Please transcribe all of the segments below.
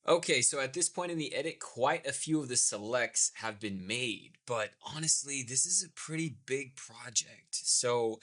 Okay, so at this point in the edit, quite a few of the selects have been made, but honestly, this is a pretty big project. So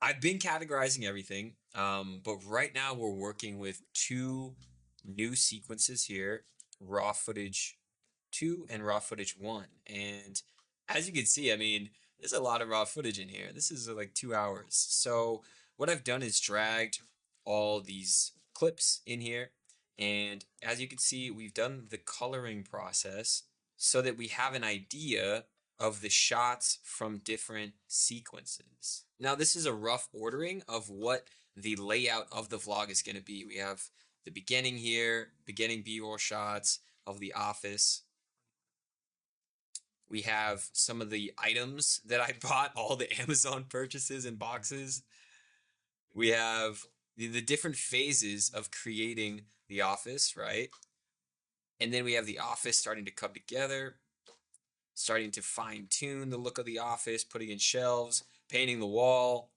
I've been categorizing everything, but right now we're working with two new sequences here, raw footage 2 and raw footage 1. And as you can see, I mean, there's a lot of raw footage in here. This is like 2 hours. So what I've done is dragged all these clips in here. And as you can see, we've done the coloring process so that we have an idea of the shots from different sequences. Now, this is a rough ordering of what the layout of the vlog is going to be. We have the beginning here, beginning B-roll shots of the office. We have some of the items that I bought, all the Amazon purchases and boxes. We have the different phases of creating the office, right? And then we have the office starting to come together, starting to fine tune the look of the office, putting in shelves, painting the wall,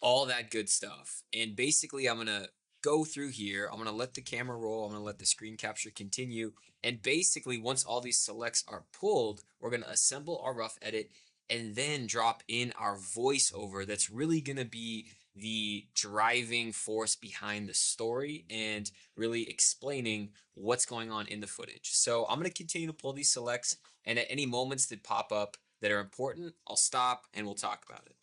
all that good stuff. And basically, I'm going to go through here. I'm going to let the camera roll. I'm going to let the screen capture continue. And basically, once all these selects are pulled, we're going to assemble our rough edit and then drop in our voiceover that's really going to be the driving force behind the story and really explaining what's going on in the footage. So I'm going to continue to pull these selects, and at any moments that pop up that are important, I'll stop and we'll talk about it.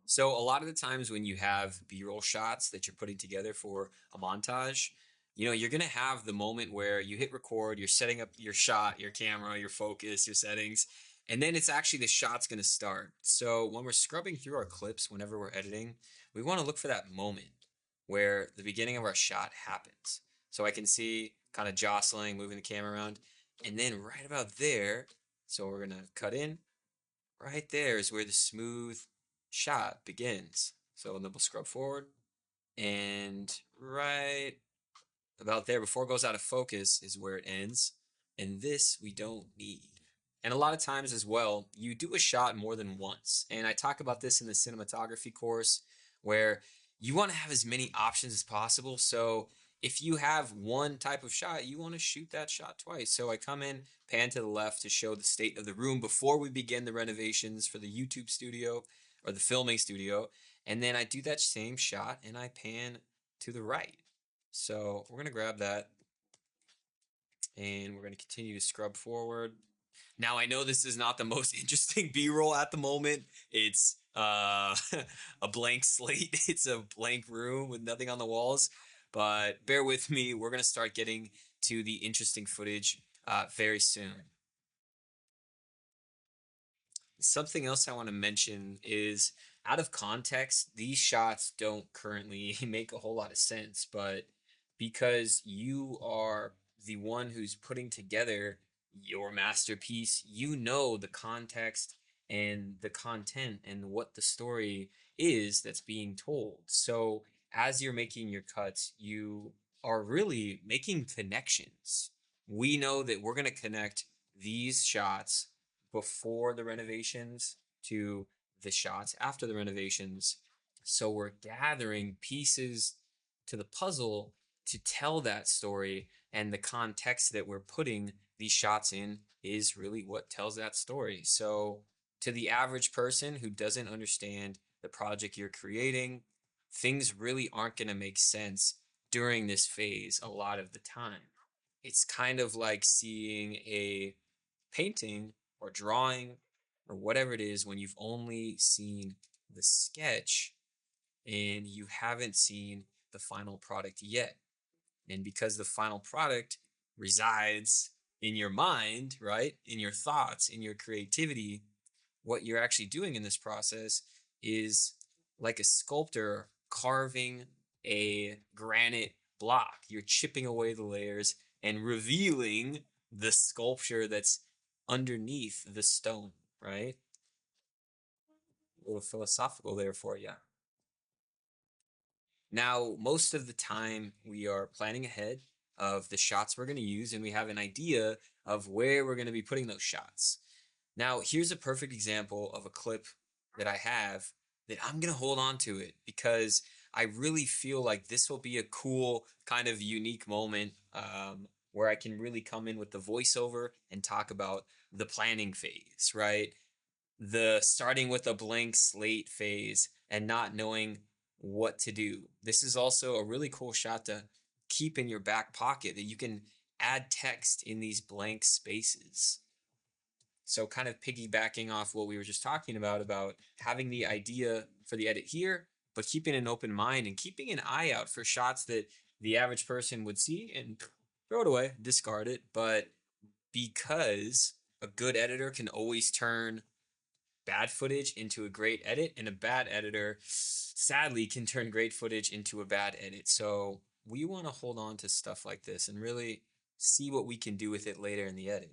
So a lot of the times when you have B-roll shots that you're putting together for a montage, you're going to have the moment where you hit record, you're setting up your shot, your camera, your focus, your settings, and then it's actually the shot's going to start. So when we're scrubbing through our clips, whenever we're editing, we want to look for that moment where the beginning of our shot happens. So I can see kind of jostling, moving the camera around, and then right about there, so we're going to cut in. Right there is where the smooth shot begins. So then we'll scrub forward, and right about there, before it goes out of focus, is where it ends. And this we don't need. And a lot of times as well, you do a shot more than once. And I talk about this in the cinematography course where you want to have as many options as possible. So if you have one type of shot, you want to shoot that shot twice. So I come in, pan to the left to show the state of the room before we begin the renovations for the YouTube studio or the filming studio. And then I do that same shot and I pan to the right. So we're going to grab that and we're going to continue to scrub forward. Now I know this is not the most interesting B-roll at the moment. It's a blank slate. It's a blank room with nothing on the walls. But bear with me. We're going to start getting to the interesting footage very soon. Something else I want to mention is out of context, these shots don't currently make a whole lot of sense, but because you are the one who's putting together your masterpiece, you know the context and the content and what the story is that's being told. So as you're making your cuts, you are really making connections. We know that we're going to connect these shots before the renovations to the shots after the renovations. So we're gathering pieces to the puzzle to tell that story, and the context that we're putting these shots in is really what tells that story. So to the average person who doesn't understand the project you're creating, things really aren't going to make sense during this phase a lot of the time. It's kind of like seeing a painting or drawing or whatever it is when you've only seen the sketch and you haven't seen the final product yet. And because the final product resides in your mind, right? In your thoughts, in your creativity, what you're actually doing in this process is like a sculptor carving a granite block. You're chipping away the layers and revealing the sculpture that's underneath the stone, right? A little philosophical there for you. Now, most of the time, we are planning ahead of the shots we're going to use, and we have an idea of where we're going to be putting those shots. Now, here's a perfect example of a clip that I have that I'm going to hold on to it because I really feel like this will be a cool kind of unique moment where I can really come in with the voiceover and talk about the planning phase, right? The starting with a blank slate phase and not knowing what to do. This is also a really cool shot to keep in your back pocket that you can add text in these blank spaces. So kind of piggybacking off what we were just talking about having the idea for the edit here, but keeping an open mind and keeping an eye out for shots that the average person would see and throw it away, discard it. But because a good editor can always turn bad footage into a great edit, and a bad editor sadly can turn great footage into a bad edit. So we want to hold on to stuff like this and really see what we can do with it later in the edit.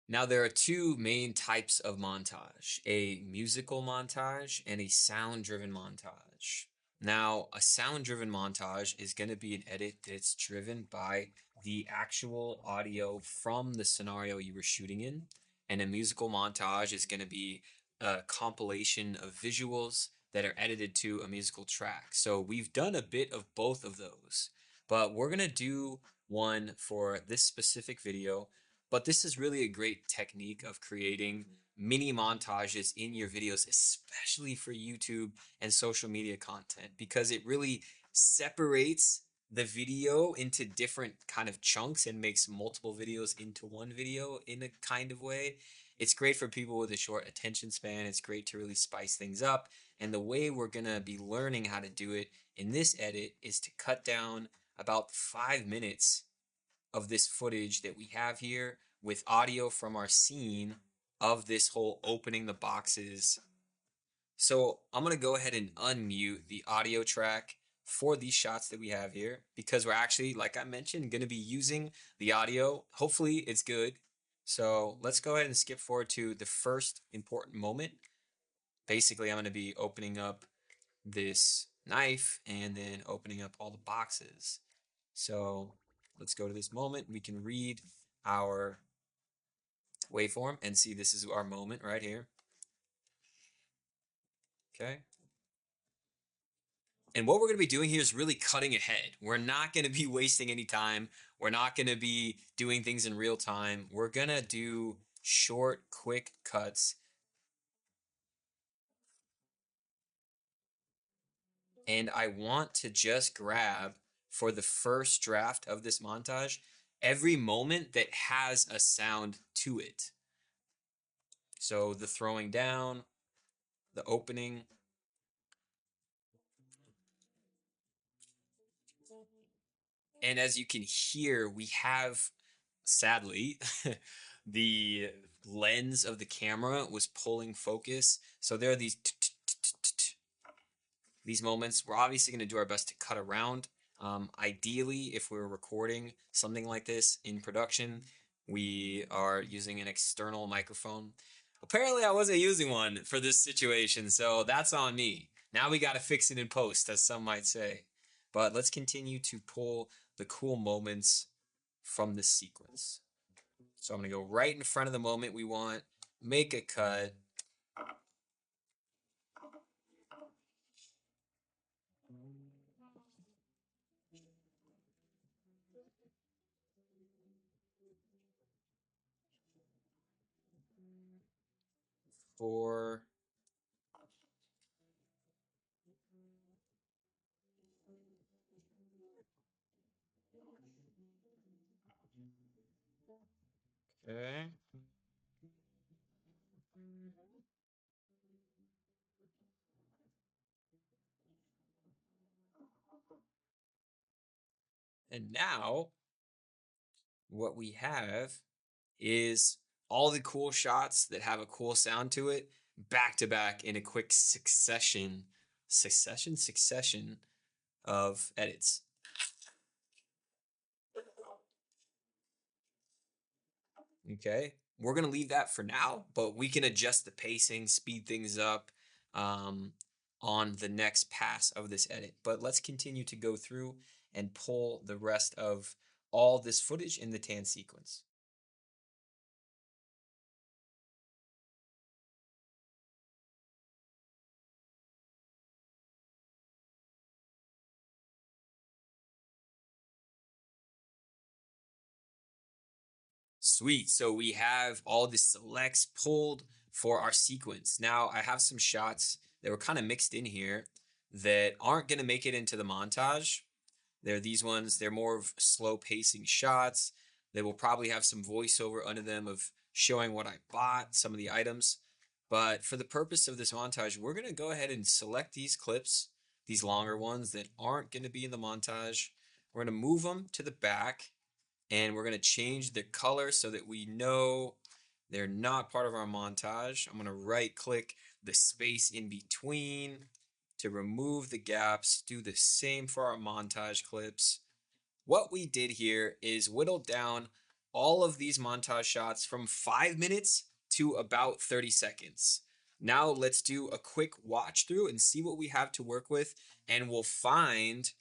Now, there are two main types of montage: a musical montage and a sound driven montage. Now, a sound driven montage is going to be an edit that's driven by the actual audio from the scenario you were shooting in, and a musical montage is going to be a compilation of visuals that are edited to a musical track. So, we've done a bit of both of those, but we're going to do one for this specific video, but this is really a great technique of creating mini montages in your videos, especially for YouTube and social media content, because it really separates the video into different kind of chunks and makes multiple videos into one video in a kind of way. It's great for people with a short attention span. It's great to really spice things up. And the way we're going to be learning how to do it in this edit is to cut down about 5 minutes of this footage that we have here with audio from our scene of this whole opening the boxes. So I'm going to go ahead and unmute the audio track for these shots that we have here because we're actually, like I mentioned, going to be using the audio. Hopefully it's good. So let's go ahead and skip forward to the first important moment. Basically, I'm going to be opening up this knife and then opening up all the boxes. So let's go to this moment. We can read our waveform and see this is our moment right here. Okay. And what we're going to be doing here is really cutting ahead. We're not going to be wasting any time. We're not going to be doing things in real time. We're going to do short, quick cuts. And I want to just grab for the first draft of this montage every moment that has a sound to it. So the throwing down, the opening, and as you can hear, we have, sadly, the lens of the camera was pulling focus. So there are these moments. We're obviously going to do our best to cut around. Ideally, if we're recording something like this in production, we are using an external microphone. Apparently, I wasn't using one for this situation, so that's on me. Now we got to fix it in post, as some might say. But let's continue to pull the cool moments from this sequence. So I'm going to go right in front of the moment we want, make a cut. For okay. And now what we have is all the cool shots that have a cool sound to it back to back in a quick succession of edits. Okay. we're going to leave that for now, but we can adjust the pacing, speed things up um, on the next pass of this edit. But let's continue to go through and pull the rest of all this footage in the tan sequence. Sweet. So we have all the selects pulled for our sequence. Now I have some shots that were kind of mixed in here that aren't going to make it into the montage. They're these ones, they're more of slow pacing shots. They will probably have some voiceover under them of showing what I bought, some of the items. But for the purpose of this montage, we're going to go ahead and select these clips, these longer ones that aren't going to be in the montage. We're going to move them to the back and we're going to change the color so that we know they're not part of our montage. I'm going to right click the space in between to remove the gaps. Do the same for our montage clips. What we did here is whittle down all of these montage shots from 5 minutes to about 30 seconds. Now let's do a quick watch through and see what we have to work with, and we'll find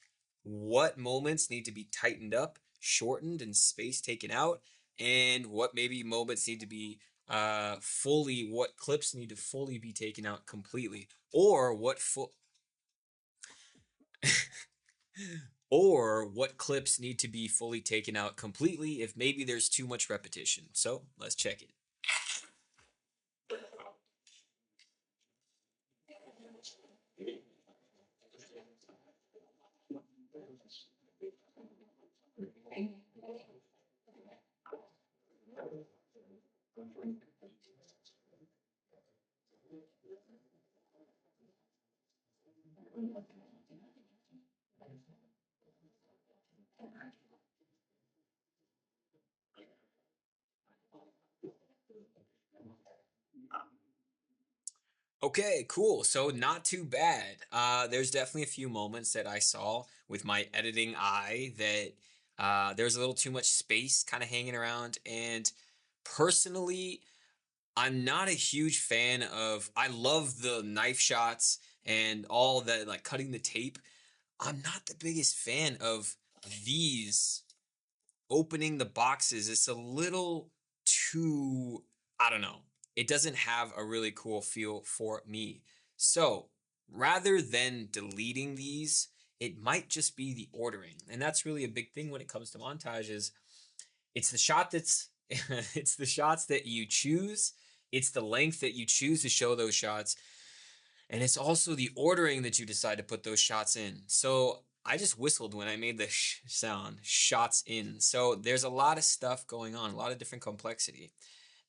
what moments need to be tightened up, shortened, and space taken out, and what maybe moments need to be what clips need to fully be taken out completely, or what clips need to be fully taken out completely if maybe there's too much repetition. So let's check it. Okay, cool. So not too bad. There's definitely a few moments that I saw with my editing eye that there's a little too much space kind of hanging around. And personally, I'm not a huge fan of. I love the knife shots and all that, like cutting the tape. I'm not the biggest fan of these opening the boxes. It's a little too, I don't know. It doesn't have a really cool feel for me. So rather than deleting these, it might just be the ordering. And that's really a big thing when it comes to montages. It's the shot that's it's the shots that you choose. It's the length that you choose to show those shots. And it's also the ordering that you decide to put those shots in. So I just whistled when I made the sound, shots in. So there's a lot of stuff going on, a lot of different complexity.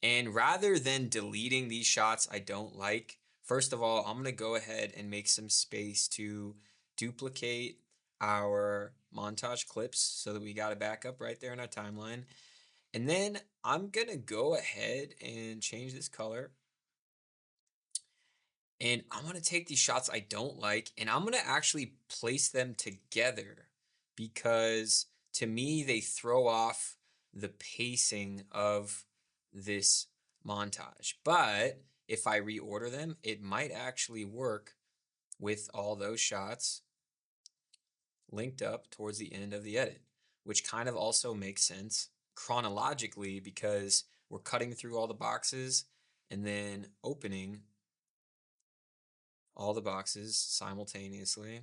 And rather than deleting these shots I don't like, first of all, I'm going to go ahead and make some space to duplicate our montage clips so that we got a backup right there in our timeline. And then I'm going to go ahead and change this color. And I'm going to take these shots I don't like and I'm going to actually place them together because to me, they throw off the pacing of this montage. But if I reorder them, it might actually work with all those shots linked up towards the end of the edit, which kind of also makes sense chronologically because we're cutting through all the boxes and then opening all the boxes simultaneously.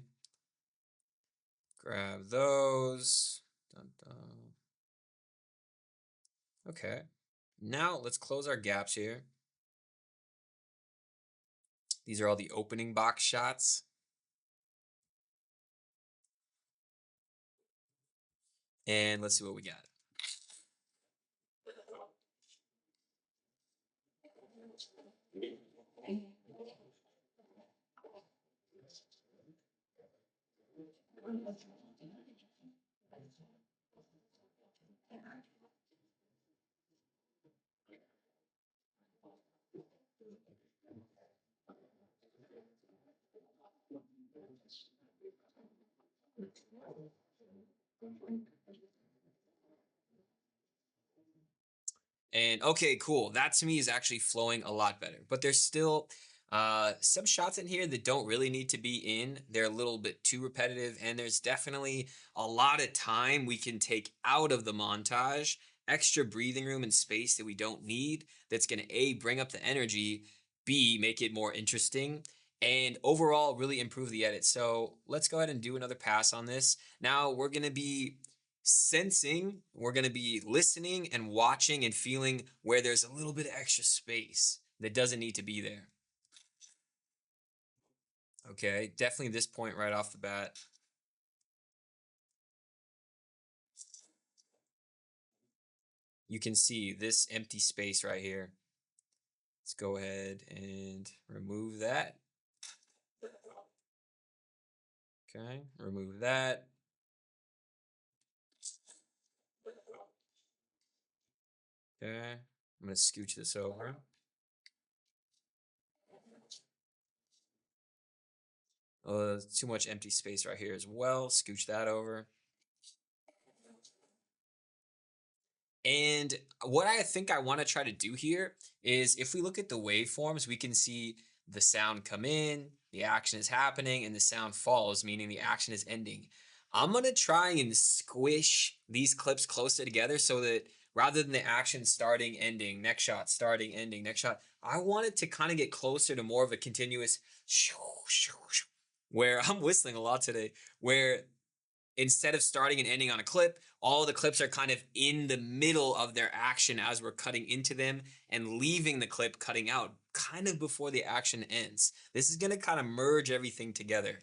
Grab those. Dun, dun. Okay. Now let's close our gaps here. These are all the opening box shots. And let's see what we got. And okay, cool. That to me is actually flowing a lot better. But there's still some shots in here that don't really need to be in. They're a little bit too repetitive, and there's definitely a lot of time we can take out of the montage, extra breathing room and space that we don't need. That's going to A, bring up the energy, B, make it more interesting, and overall really improve the edit. So let's go ahead and do another pass on this. Now we're going to be sensing, we're going to be listening and watching and feeling where there's a little bit of extra space that doesn't need to be there. Okay, definitely this point right off the bat. You can see this empty space right here. Let's go ahead and remove that. Okay, remove that. Okay, I'm going to scooch this over. Too much empty space right here as well. Scooch that over. And what I think I want to try to do here is if we look at the waveforms, we can see the sound come in, the action is happening, and the sound falls, meaning the action is ending. I'm going to try and squish these clips closer together so that rather than the action starting, ending, next shot, starting, ending, next shot, I want it to kind of get closer to more of a continuous shoo, shoo, shoo, where I'm whistling a lot today, where instead of starting and ending on a clip, all the clips are kind of in the middle of their action as we're cutting into them and leaving the clip cutting out kind of before the action ends. This is going to kind of merge everything together.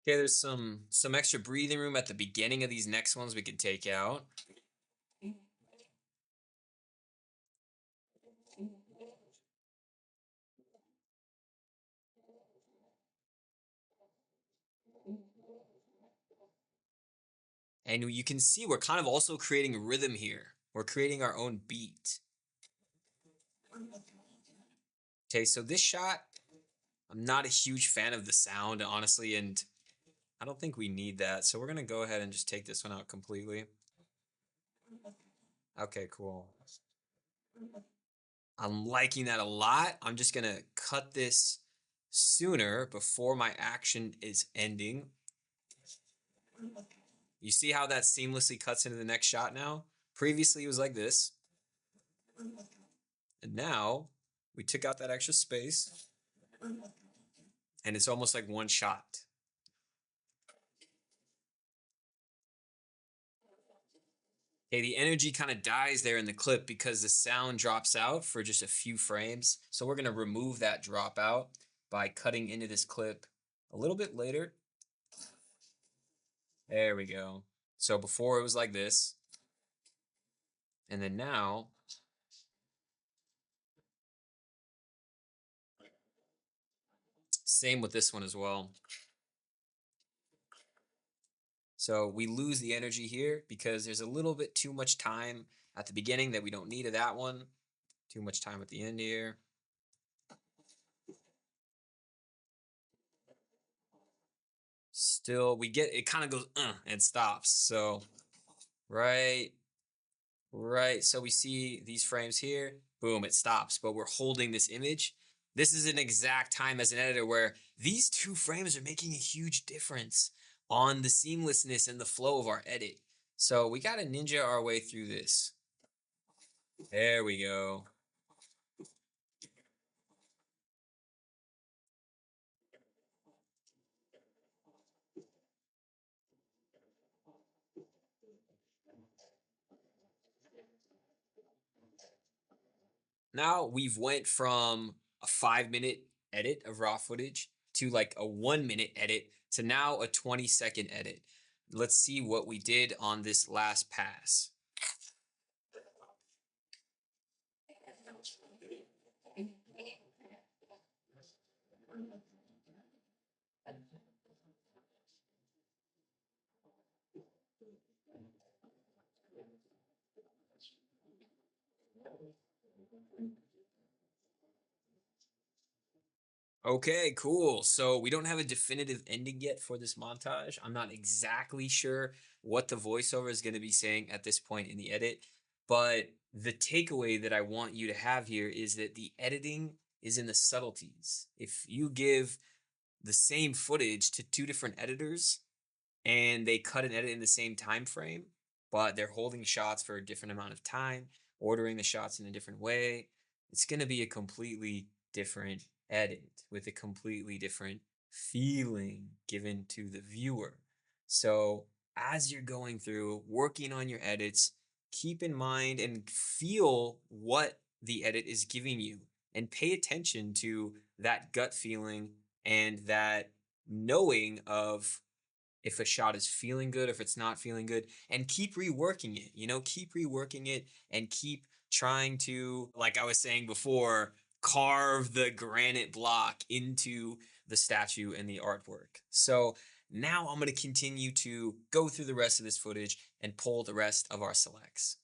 Okay, there's some extra breathing room at the beginning of these next ones we could take out. And you can see we're kind of also creating rhythm here. We're creating our own beat. Okay, so this shot, I'm not a huge fan of the sound, honestly, and I don't think we need that. So we're going to go ahead and just take this one out completely. Okay, cool. I'm liking that a lot. I'm just going to cut this sooner before my action is ending. You see how that seamlessly cuts into the next shot now? Previously, it was like this. And now we took out that extra space and it's almost like one shot. Okay, the energy kind of dies there in the clip because the sound drops out for just a few frames. So we're going to remove that dropout by cutting into this clip a little bit later. There we go. So before it was like this. And then now, same with this one as well. So we lose the energy here because there's a little bit too much time at the beginning that we don't need of that one. Too much time at the end here. Still, we get, it kind of goes, and stops. So, right. So we see these frames here, boom, it stops, but we're holding this image. This is an exact time as an editor where these two frames are making a huge difference on the seamlessness and the flow of our edit. So we got to ninja our way through this. There we go. Now we've went from a 5-minute edit of raw footage to like a 1-minute edit to now a 20-second edit. Let's see what we did on this last pass. Okay, cool. So we don't have a definitive ending yet for this montage. I'm not exactly sure what the voiceover is going to be saying at this point in the edit, but the takeaway that I want you to have here is that the editing is in the subtleties. If you give the same footage to two different editors and they cut and edit in the same time frame, but they're holding shots for a different amount of time, ordering the shots in a different way, it's going to be a completely different edit with a completely different feeling given to the viewer. So, as you're going through working on your edits, keep in mind and feel what the edit is giving you and pay attention to that gut feeling and that knowing of if a shot is feeling good, if it's not feeling good, and keep reworking it, keep reworking it and keep trying to, like I was saying before, carve the granite block into the statue and the artwork. So now I'm going to continue to go through the rest of this footage and pull the rest of our selects.